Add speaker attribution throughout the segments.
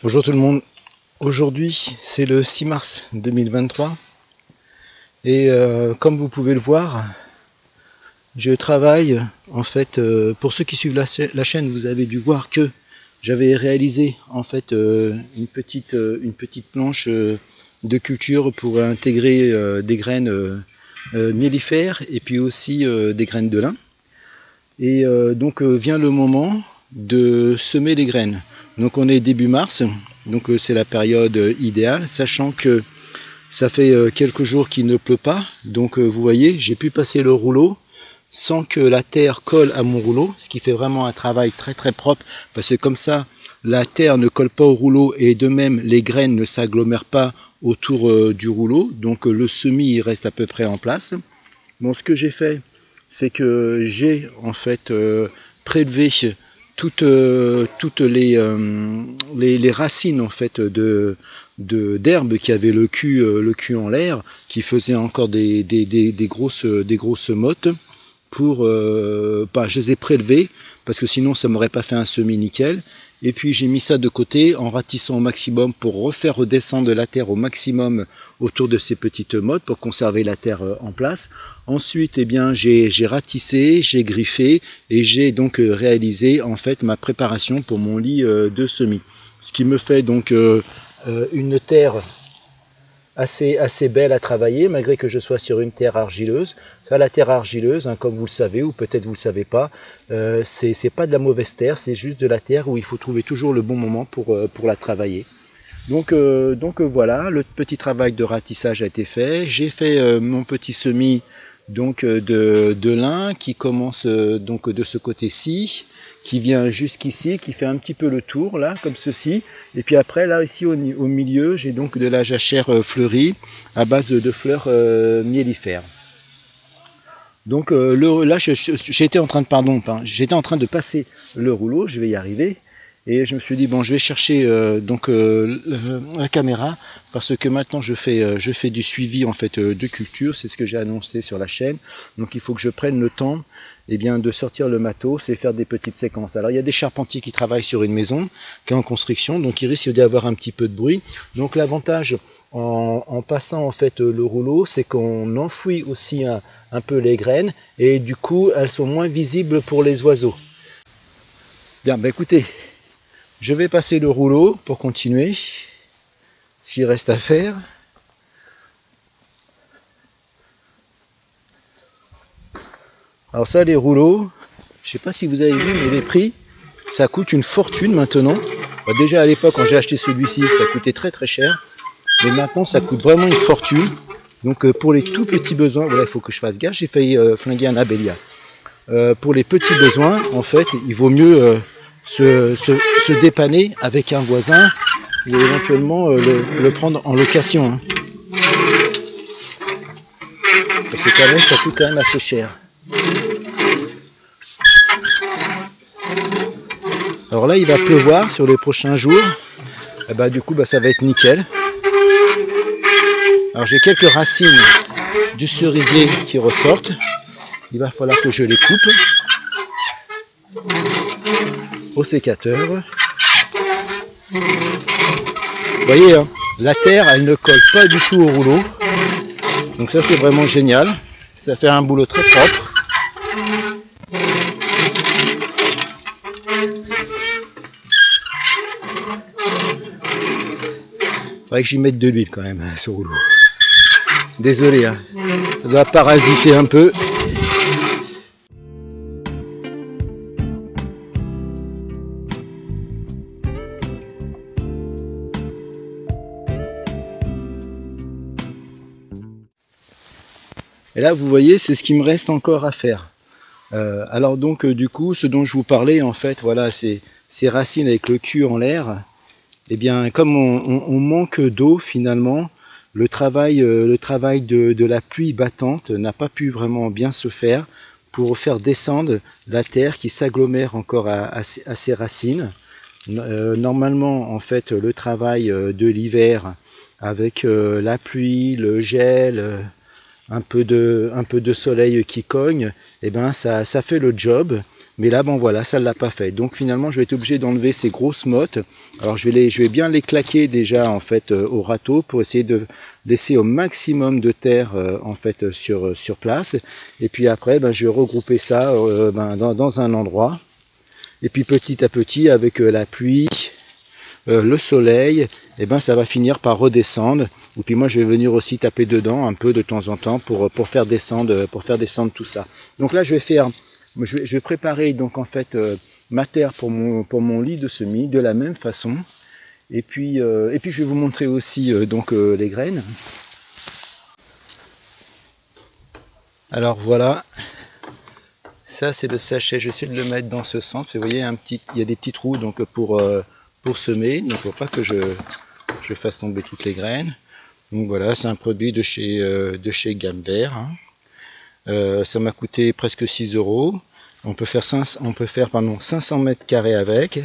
Speaker 1: Bonjour tout le monde, aujourd'hui c'est le 6 mars 2023 et comme vous pouvez le voir, je travaille en fait, pour ceux qui suivent la chaîne, vous avez dû voir que j'avais réalisé en fait une petite planche de culture pour intégrer des graines mellifères et puis aussi des graines de lin. Et donc vient le moment de semer les graines. Donc on est début mars, donc c'est la période idéale, sachant que ça fait quelques jours qu'il ne pleut pas. Donc vous voyez, j'ai pu passer le rouleau sans que la terre colle à mon rouleau, ce qui fait vraiment un travail très très propre, parce que comme ça, la terre ne colle pas au rouleau et de même les graines ne s'agglomèrent pas autour du rouleau, donc le semis reste à peu près en place. Bon, ce que j'ai fait, c'est que j'ai en fait prélevé toutes les racines en fait d'herbes qui avaient le cul en l'air, qui faisaient encore des grosses mottes. Je les ai prélevées parce que sinon ça m'aurait pas fait un semis nickel. Et puis j'ai mis ça de côté en ratissant au maximum pour refaire redescendre la terre au maximum autour de ces petites mottes pour conserver la terre en place. Ensuite, eh bien, j'ai ratissé, j'ai griffé et j'ai donc réalisé en fait ma préparation pour mon lit de semis. Ce qui me fait donc une terre assez belle à travailler, malgré que je sois sur une terre argileuse. Ça, la terre argileuse, hein, comme vous le savez, ou peut-être vous ne le savez pas, c'est pas de la mauvaise terre, c'est juste de la terre où il faut trouver toujours le bon moment pour la travailler. Donc voilà, le petit travail de ratissage a été fait. J'ai fait mon petit semis donc de lin qui commence donc de ce côté-ci, qui vient jusqu'ici, qui fait un petit peu le tour là, comme ceci. Et puis après là ici au milieu, j'ai donc de la jachère fleurie à base de fleurs mellifères. Donc là j'étais en train de passer le rouleau, je vais y arriver. Et je me suis dit, bon, je vais chercher la caméra parce que maintenant je fais du suivi en fait de culture, c'est ce que j'ai annoncé sur la chaîne. Donc il faut que je prenne le temps de sortir le matos et faire des petites séquences. Alors il y a des charpentiers qui travaillent sur une maison qui est en construction, donc il risque d'y avoir un petit peu de bruit. Donc l'avantage en passant en fait le rouleau, c'est qu'on enfouit aussi un peu les graines et du coup elles sont moins visibles pour les oiseaux. Bien, bah écoutez, je vais passer le rouleau pour continuer ce qu'il reste à faire. Alors ça, les rouleaux, je ne sais pas si vous avez vu, mais les prix, ça coûte une fortune maintenant. Déjà à l'époque, quand j'ai acheté celui-ci, ça coûtait très très cher. Mais maintenant, ça coûte vraiment une fortune. Donc pour les tout petits besoins, voilà, il faut que je fasse gaffe, j'ai failli flinguer un abélia. Pour les petits besoins, en fait, il vaut mieux se dépanner avec un voisin ou éventuellement le prendre en location. Hein. Parce que quand même, ça coûte quand même assez cher. Alors là, il va pleuvoir sur les prochains jours. Et bah, du coup, ça va être nickel. Alors j'ai quelques racines du cerisier qui ressortent. Il va falloir que je les coupe au sécateur. Vous voyez, hein, la terre, elle ne colle pas du tout au rouleau. Donc ça, c'est vraiment génial. Ça fait un boulot très propre. Il faudrait que j'y mette de l'huile quand même, ce rouleau. Désolé, hein. Ça doit parasiter un peu. Et là, vous voyez, c'est ce qui me reste encore à faire. Alors donc, du coup, ce dont je vous parlais, en fait, voilà, ces racines avec le cul en l'air, eh bien, comme on manque d'eau, finalement, le travail de la pluie battante n'a pas pu vraiment bien se faire pour faire descendre la terre qui s'agglomère encore à ses racines. Normalement, en fait, le travail de l'hiver avec la pluie, le gel, un peu de soleil qui cogne, eh ben ça fait le job. Mais là, bon voilà, ça ne l'a pas fait. Donc finalement, je vais être obligé d'enlever ces grosses mottes. Alors je vais bien les claquer déjà en fait au râteau pour essayer de laisser au maximum de terre en fait sur place. Et puis après, ben, je vais regrouper ça dans un endroit. Et puis petit à petit, avec la pluie, le soleil, et ben ça va finir par redescendre. Et puis moi, je vais venir aussi taper dedans un peu de temps en temps pour faire descendre tout ça. Donc là, je vais préparer donc en fait ma terre pour mon lit de semis de la même façon. Et puis je vais vous montrer aussi les graines. Alors voilà, ça c'est le sachet. J'essaie de le mettre dans ce sens. Vous voyez, il y a des petits trous donc pour semer. Donc il ne faut pas que je fasse tomber toutes les graines. Donc voilà, c'est un produit de chez Gamme Vert. Hein. Ça m'a coûté presque 6 €. On peut faire 500 mètres carrés avec.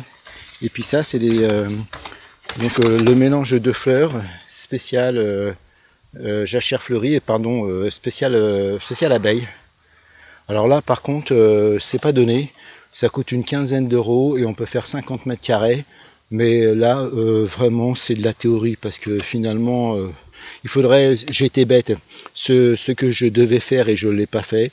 Speaker 1: Et puis ça, c'est le mélange de fleurs spécial jachère fleurie et spécial abeille. Alors là, par contre, c'est pas donné. Ça coûte une quinzaine d'euros et on peut faire 50 mètres carrés. Mais là, vraiment, c'est de la théorie parce que finalement, j'ai été bête. Ce que je devais faire et je ne l'ai pas fait,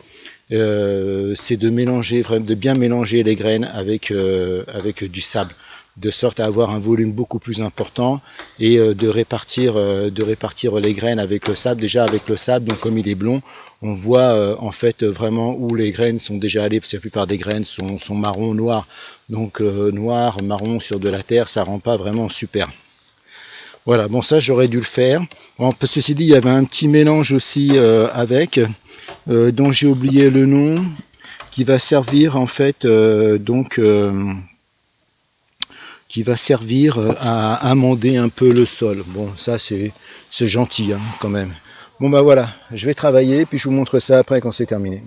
Speaker 1: c'est de bien mélanger les graines avec du sable, de sorte à avoir un volume beaucoup plus important et de répartir les graines avec le sable. Déjà avec le sable, donc comme il est blond, on voit en fait vraiment où les graines sont déjà allées, parce que la plupart des graines sont marron, noir. Donc noir, marron sur de la terre, ça rend pas vraiment super. Voilà, bon ça j'aurais dû le faire. Bon, ceci dit, il y avait un petit mélange aussi dont j'ai oublié le nom, qui va servir en fait qui va servir à amender un peu le sol. Bon, ça c'est gentil hein, quand même. Bon bah voilà, je vais travailler, puis je vous montre ça après quand c'est terminé.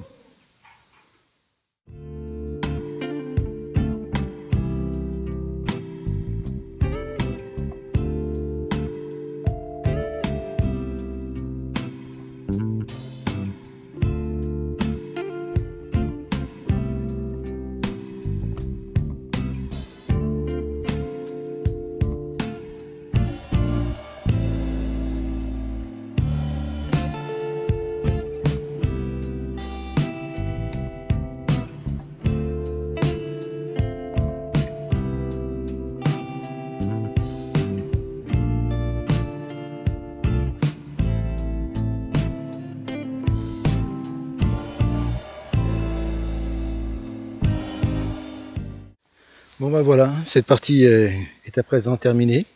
Speaker 1: Bon ben voilà, cette partie est à présent terminée.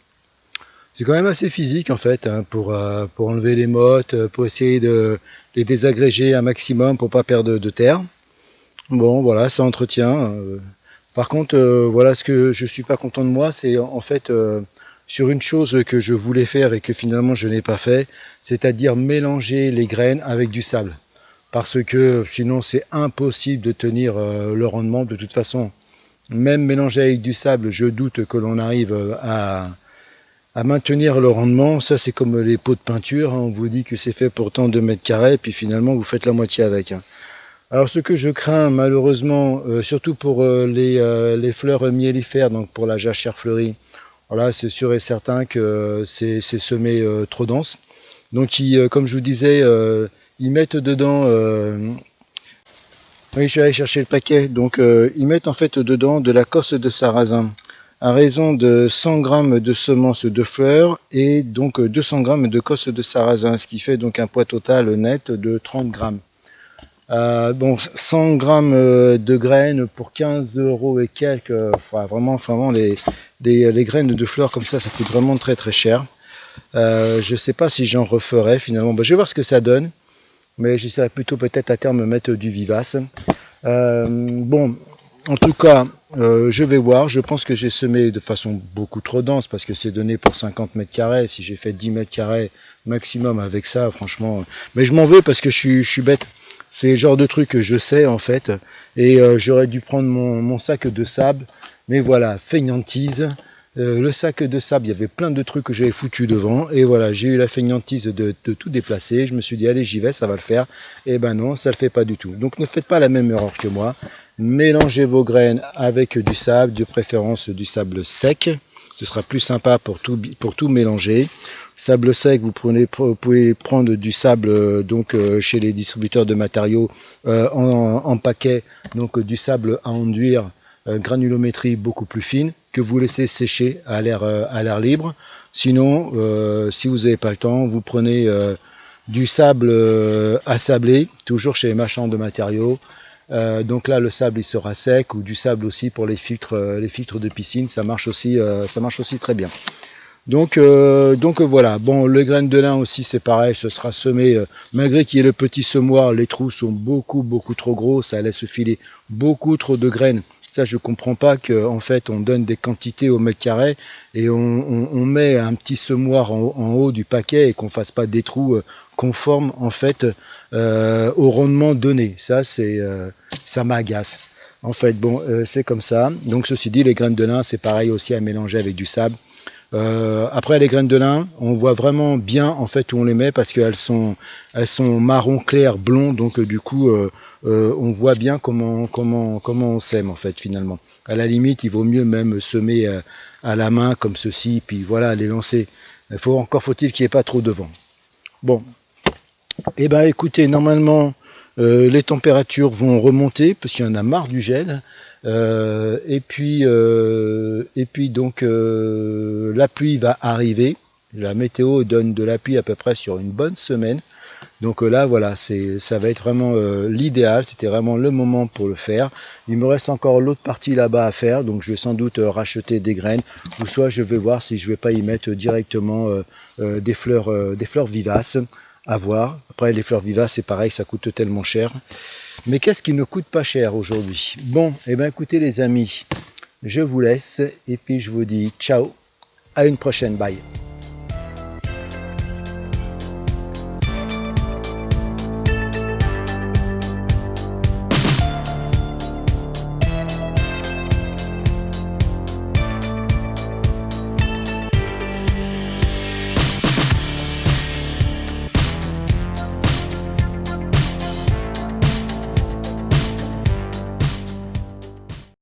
Speaker 1: C'est quand même assez physique en fait, hein, pour enlever les mottes, pour essayer de les désagréger un maximum pour pas perdre de terre. Bon voilà, ça entretient. Par contre, voilà ce que je suis pas content de moi, c'est en fait sur une chose que je voulais faire et que finalement je n'ai pas fait, c'est-à-dire mélanger les graines avec du sable. Parce que sinon c'est impossible de tenir le rendement de toute façon. Même mélangé avec du sable, je doute que l'on arrive à maintenir le rendement. Ça c'est comme les pots de peinture, hein. On vous dit que c'est fait pour tant de mètres carrés, puis finalement vous faites la moitié avec. Hein. Alors ce que je crains malheureusement, surtout pour les fleurs miellifères, donc pour la jachère fleurie, voilà, c'est sûr et certain que c'est semé trop dense. Donc comme je vous disais, ils mettent dedans... oui, je suis allé chercher le paquet. Donc, ils mettent en fait dedans de la cosse de sarrasin à raison de 100 g de semences de fleurs et donc 200 g de cosse de sarrasin, ce qui fait donc un poids total net de 30 g. Bon, 100 g de graines pour 15 € et quelques. Enfin, vraiment les graines de fleurs comme ça coûte vraiment très très cher. Je ne sais pas si j'en referai finalement. Ben, je vais voir ce que ça donne. Mais j'essaierai plutôt peut-être à terme de mettre du vivace. Bon, en tout cas, je vais voir. Je pense que j'ai semé de façon beaucoup trop dense parce que c'est donné pour 50 mètres carrés. Si j'ai fait 10 mètres carrés maximum avec ça, franchement... Mais je m'en veux parce que je suis bête. C'est le genre de truc que je sais en fait. Et j'aurais dû prendre mon sac de sable. Mais voilà, feignantise. Le sac de sable, il y avait plein de trucs que j'avais foutu devant. Et voilà, j'ai eu la feignantise de tout déplacer. Je me suis dit, allez, j'y vais, ça va le faire. Et ben non, ça le fait pas du tout. Donc ne faites pas la même erreur que moi. Mélangez vos graines avec du sable, de préférence du sable sec. Ce sera plus sympa pour tout mélanger. Sable sec, vous pouvez prendre du sable chez les distributeurs de matériaux en paquet, donc du sable à enduire, granulométrie beaucoup plus fine, que vous laissez sécher à l'air libre. Sinon, si vous n'avez pas le temps, vous prenez du sable assablé, toujours chez les marchands de matériaux. Donc là, le sable il sera sec, ou du sable aussi pour les filtres de piscine, ça marche aussi très bien. Donc voilà. Bon, les graines de lin aussi c'est pareil, ce sera semé, malgré qu'il y ait le petit semoir, les trous sont beaucoup trop gros, ça laisse filer beaucoup trop de graines. Ça, je comprends pas qu'en fait on donne des quantités au mètre carré et on met un petit semoir en haut du paquet et qu'on fasse pas des trous conformes en fait au rendement donné. Ça m'agace. En fait, bon, c'est comme ça. Donc ceci dit, les graines de lin, c'est pareil aussi à mélanger avec du sable. Après les graines de lin, on voit vraiment bien en fait où on les met parce qu'elles sont marron clair, blond, donc du coup on voit bien comment on sème en fait finalement. À la limite, il vaut mieux même semer à la main comme ceci, puis voilà, les lancer. Faut-il qu'il n'y ait pas trop de vent. Bon, et ben écoutez, normalement les températures vont remonter parce qu'il y en a marre du gel. Et puis donc la pluie va arriver. La météo donne de la pluie à peu près sur une bonne semaine. Donc là voilà, ça va être vraiment l'idéal, c'était vraiment le moment pour le faire. Il me reste encore l'autre partie là-bas à faire, donc je vais sans doute racheter des graines, ou soit je vais voir si je vais pas y mettre directement des fleurs vivaces, à voir. Après les fleurs vivaces c'est pareil, ça coûte tellement cher. Mais qu'est-ce qui ne coûte pas cher aujourd'hui? Bon, et bien écoutez les amis, je vous laisse et puis je vous dis ciao, à une prochaine, bye.